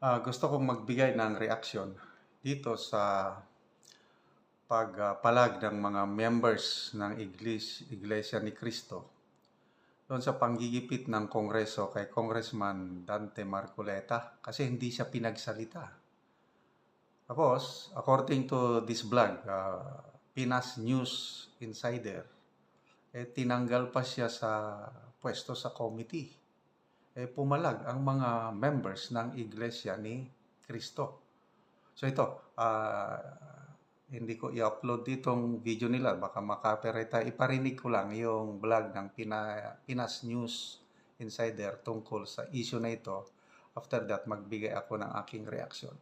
Gusto kong magbigay ng reaksyon dito sa pagpalag ng mga members ng Iglesia ni Cristo doon sa panggigipit ng Kongreso kay Congressman Dante Marcoleta kasi hindi siya pinagsalita. Tapos, according to this blog, Pinas News Insider, tinanggal pa siya sa pwesto sa committee. Pumalag ang mga members ng Iglesia ni Cristo. So ito, hindi ko i-upload ditong video nila, baka maka-copyright tayo. Iparinig ko lang yung vlog ng Pinas News Insider tungkol sa issue na ito. After that, magbigay ako ng aking reaksyon.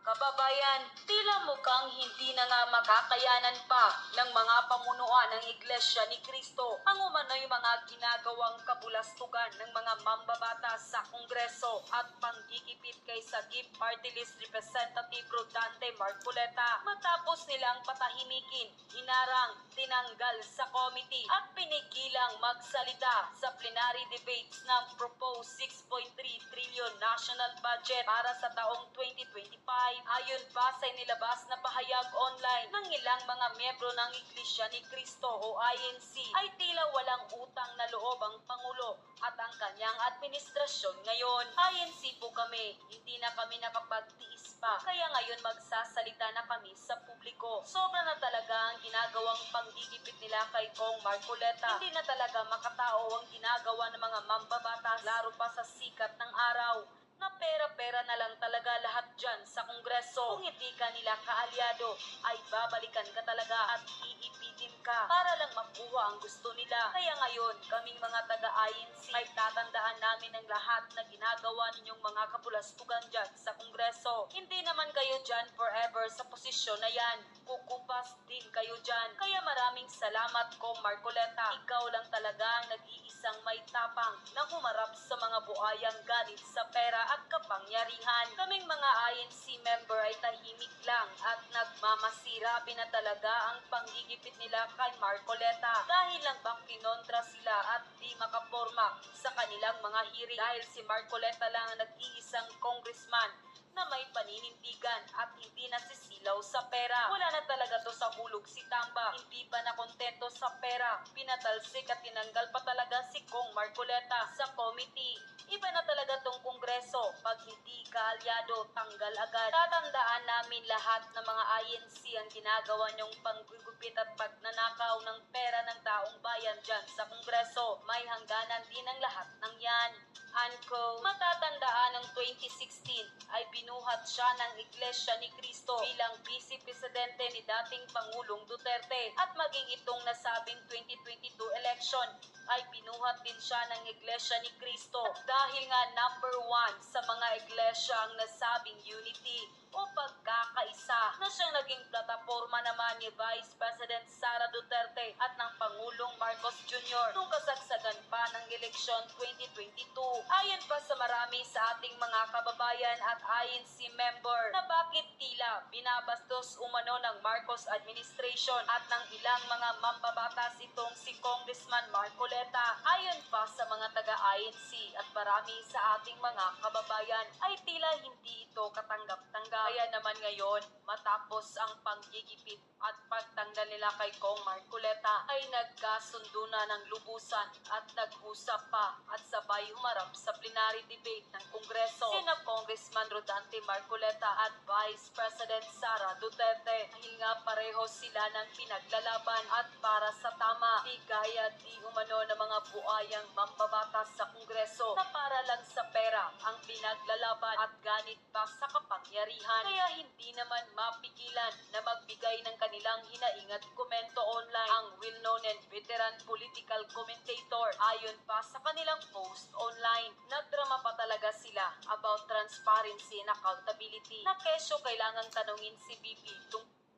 Kababayan, tila mukhang hindi na nga makakayanan pa ng mga pamunuan ng Iglesia ni Cristo ang umano'y mga ginagawang kabulastugan ng mga mambabatas sa Kongreso at panggigipit kay Sagip Party List Representative Rodante Marcoleta matapos nilang patahimikin, hinarang, tinanggal sa committee at pinigilang magsalita sa plenary debates ng proposed 6.3 trillion national budget para sa taong 2025. Ayon pa sa inilabas na pahayag online ng ilang mga miyembro ng Iglesia ni Cristo o INC, ay tila walang utang na loob ang Pangulo at ang kanyang administrasyon ngayon. INC po kami, hindi na kami nakapagtiis pa, kaya ngayon magsasalita na kami sa publiko. Sobra na talaga ang ginagawang panggigipit nila kay Kong Marcoleta. Hindi na talaga makatao ang ginagawa ng mga mambabatas, laro pa sa sikat ng araw na pera-pera na lang talaga lahat dyan sa Kongreso. Kung hindi ka nila kaalyado, ay babalikan ka talaga at iipitin ka para lang makuha ang gusto nila. Kaya ngayon, kaming mga taga-INC ay tatandaan namin ang lahat na ginagawa ninyong mga kapulastugan dyan sa Kongreso. Hindi naman kayo dyan forever sa posisyon na yan. Kukupas din kayo dyan. Kaya maraming salamat, Kong Marcoleta. Ikaw lang talaga ang nag-iisang may tapang na humarap sa mga buhayang galit sa pera at kapangyarihan. Kaming mga INC member ay tahimik lang at nagmamasirabi na talaga ang panggigipit nila kay Marcoleta dahil lang ba kinontra sila at di makaporma sa kanilang mga hearing dahil si Marcoleta lang ang nag-iisang congressman na may paninindigan at hindi nasisilaw sa pera. Wala na talaga to sa hulog si Tamba. Hindi pa nakontento sa pera. Pinatalsik at tinanggal pa talaga si Kong Marcoleta sa committee. Iba na talaga tong Kongreso. Pag hindi kaalyado, tanggal agad. Tatandaan namin lahat ng mga INC ang ginagawa niyong panggugupit at pagnanakaw ng pera ng taong bayan dyan sa Kongreso. May hangganan din ang lahat ng yan. Anko, matatandaan ng 2016 ay binuhat siya ng Iglesia ni Cristo bilang Vice Presidente ni dating Pangulong Duterte at maging itong nasabing 2022 election ay binuhat din siya ng Iglesia ni Cristo dahil nga number 1 sa mga iglesia ang nasabing unity o pagkakaisa na siyang naging plataforma naman ni Vice President Sara Duterte at ng Pangulong Marcos Jr. nung kasagsagan pa ng eleksyon 2022. Ayon pa sa marami sa ating mga kababayan at INC member na bakit tila binabastos umano ng Marcos administration at ng ilang mga mambabatas itong si Congressman Marcoleta. Ayon pa sa mga taga-INC at marami sa ating mga kababayan ay tila hindi ito katanggap-tanggap. Kaya naman ngayon, matapos ang panggigipit at pagtanggal nila kay Kong Marcoleta ay nagkasundo na ng lubusan at nag-usap pa at sabay humarap sa plenary debate ng Kongreso sina Congressman Rodante Marcoleta at Vice President Sara Duterte dahil nga pareho sila ng pinaglalaban at para sa tama, di gaya di umano ng mga buayang mambabatas sa Kongreso na para lang sa pera ang pinaglalaban at ganit pa sa kapangyarihan. Kaya hindi naman mapigilan na magbigay ng kanilang hinaing at komento online ang well-known and veteran political commentator. Ayon pa sa kanilang post online, nagdrama pa talaga sila about transparency and accountability na kesyo kailangang tanungin si BP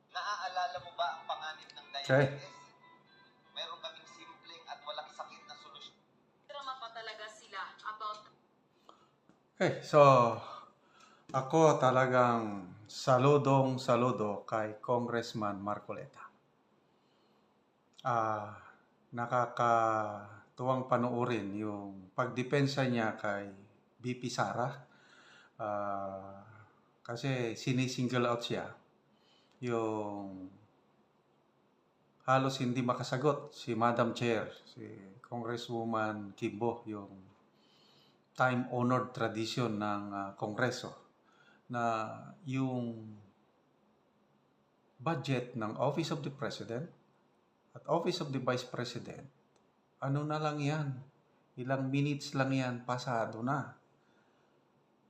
Naaalala mo ba ang panganib ng Okay. diabetes? Meron kaming simpleng at walang sakit na solusyon. Drama pa talaga sila about So ako talagang saludo kay Congressman Marcoleta. Nakakatuwang panoorin yung pagdepensa niya kay BP Sara Ah, kasi sinisingle out siya. Yung halos hindi makasagot si Madam Chair, si Congresswoman Kimbo, yung time-honored tradition ng Kongreso na yung budget ng Office of the President at Office of the Vice President, ano na lang yan, ilang minutes lang yan, pasado na.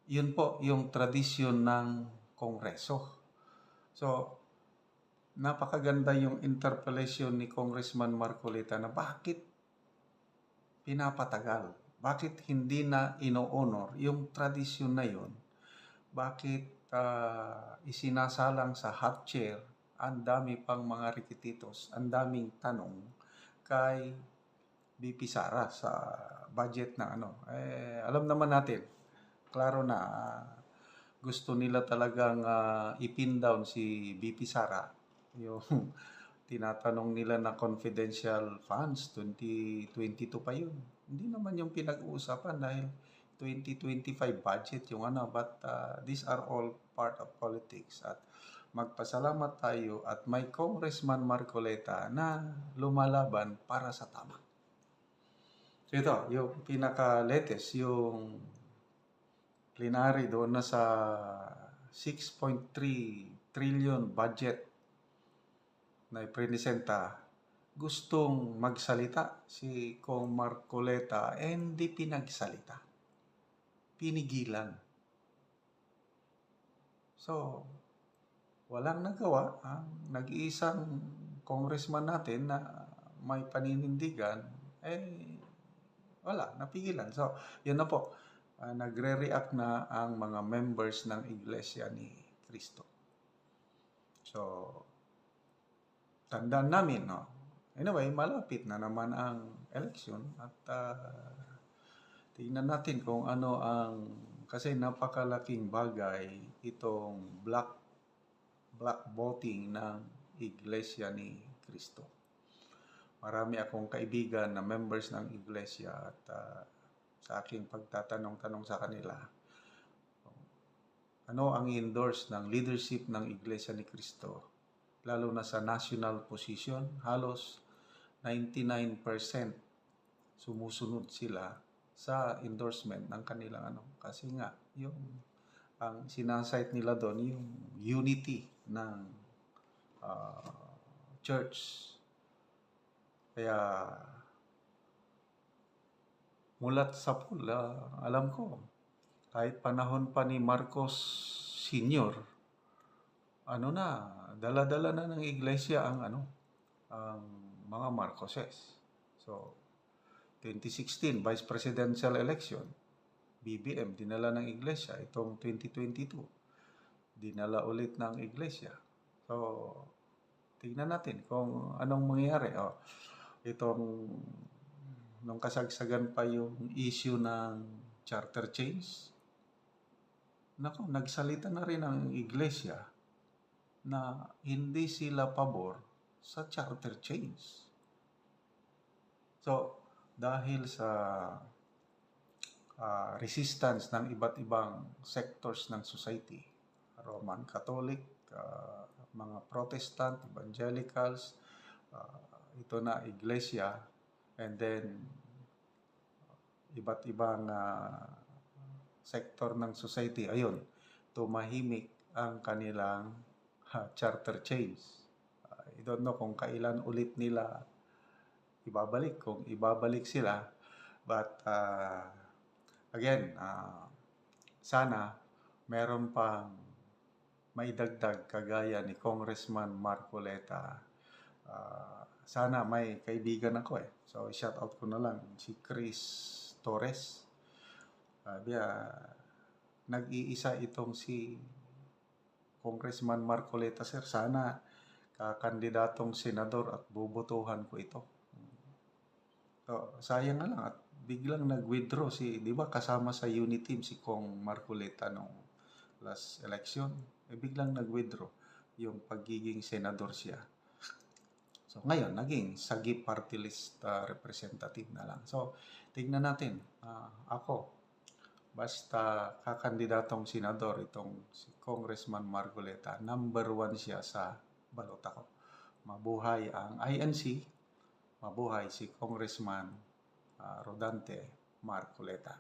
Yun po yung tradisyon ng Kongreso. So, napakaganda yung interpellation ni Congressman Marcolita na bakit pinapatagal? Bakit hindi na ino-honor yung tradisyon na yun? Bakit isinasalang sa hot chair? Ang dami pang mga rikititos, ang daming tanong kay BP Sara sa budget na ano. Alam naman natin, klaro na gusto nila talagang ipin down si BP Sara. Yung tinatanong nila na confidential funds, 2022 pa yun. Hindi naman yung pinag-uusapan dahil 2025 budget yung ano, but these are all part of politics. At magpasalamat tayo at may Congressman Marcoleta na lumalaban para sa tama. So ito, yung pinaka-latest, yung plenary doon na sa 6.3 trillion budget na ipresenta, gustong magsalita si Kong Marcoleta, hindi pinagsalita. Pinigilan. So, walang nagawa. Nag-iisang congressman natin na may paninindigan, wala, napigilan. So, yun na po. Nagre-react na ang mga members ng Iglesia ni Cristo. So, tandaan namin, no? Anyway, malapit na naman ang election at tingnan natin kung ano ang, kasi napakalaking bagay itong black voting ng Iglesia ni Cristo. Marami akong kaibigan na members ng Iglesia at sa aking pagtatanong-tanong sa kanila, ano ang endorse ng leadership ng Iglesia ni Cristo, lalo na sa national position, halos 99% sumusunod sila sa endorsement ng kanilang ano. Kasi nga, yung ang sinasite nila doon, yung unity ng church. Kaya mulat sa pool, alam ko, kahit panahon pa ni Marcos Sr., ano na, dala-dala na ng iglesia ang ano, ang mga Marcoses. So, 2016, Vice Presidential Election, BBM, dinala ng iglesia. Itong 2022, dinala ulit ng iglesia. So, tingnan natin kung anong mangyayari. Itong nung kasagsagan pa yung issue ng charter change, nagsalita na rin ang iglesia na hindi sila pabor sa charter change. So, dahil sa resistance ng iba't ibang sectors ng society, Roman Catholic, mga Protestant, Evangelicals, ito na iglesia, and then iba't ibang sector ng society, ayun, tumahimik ang kanilang charter change. I don't know kung kailan ulit nila ibabalik, kung ibabalik sila, but again, sana meron pang maidagdag kagaya ni Congressman Marcoleta. Sana may kaibigan ako So, shout out ko na lang si Chris Torres. Nag-iisa itong si Congressman Marcoleta, sir. Sana kakandidatong senador at bubotohan ko ito. So, sayang na lang at biglang nag-withdraw di ba kasama sa unity team si Kong Marcoleta nung last election. Biglang nag-withdraw yung pagiging senador siya. So, ngayon, naging Sagip Party List representative na lang. So, tignan natin. Ako, basta kakandidatong senador itong si Congressman Marcoleta, number 1 siya sa balota ko. Mabuhay ang INC, mabuhay si Congressman Rodante Marcoleta.